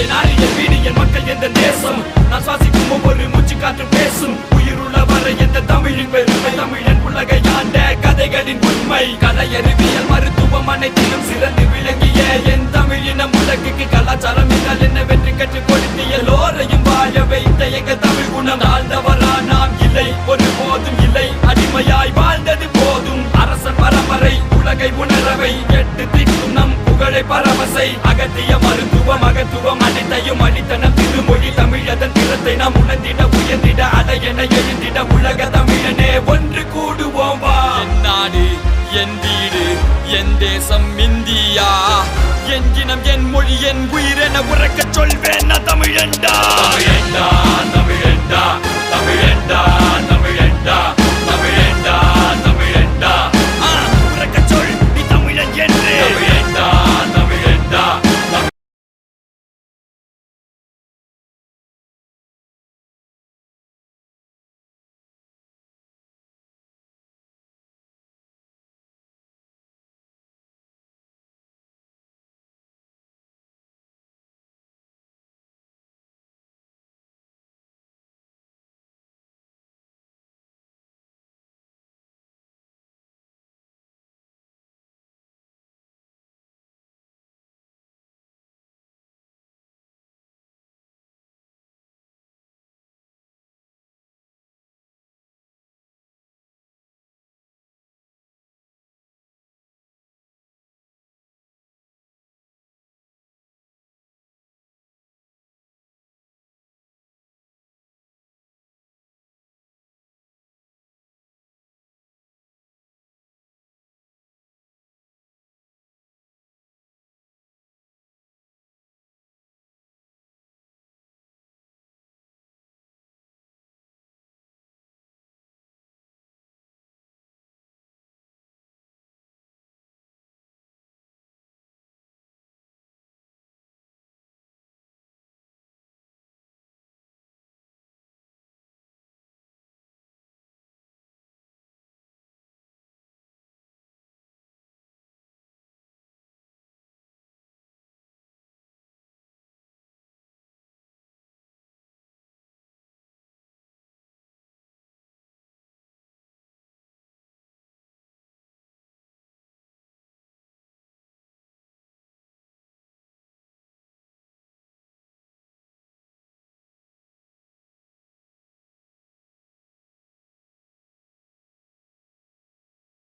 என் நாடு என் வீடு என் மக்கள் எந்த தேசம் நான் சுவாசிக்கும் ஒவ்வொரு மூச்சு காற்று பேசும் உயிருள்ள வரை எந்த தமிழின் பெருமை தமிழன் உலகை ஆண்ட கதைகளின் உண்மை கலை அறிவியல் மருத்துவம் அனைத்திலும் சிறந்து விளங்கிய என் தமிழினம் உலகுக்கு கலாச்சாரம் என்றால் என்ன வெற்றி கற்றுக் கொடுத்து எல்லோரையும் வாழ வைத்த எங்கள் தமிழ் குணம் தாழ்ந்தவரா நாம் இல்லை ஒருபோதும் இல்லை அடிமையாய் வாழ்ந்தது போதும் அரசன் பரம்பரை உலகை உணரவை எட்டு திக்கும் நம் புகழை பரவசை அகத்திய மகத்துவம் அனைத்தையும் அளித்தனம் திருமொழி தமிழதன் திறத்தை நாம் உணர்ந்திட உயர்ந்திட அலையென எழுந்திட உலக தமிழனே ஒன்று கூடுவோம் வா என் நாடு என் வீடு என் தேசம் இந்தியா என் இனம் என் மொழி என் உயிரென உறக்க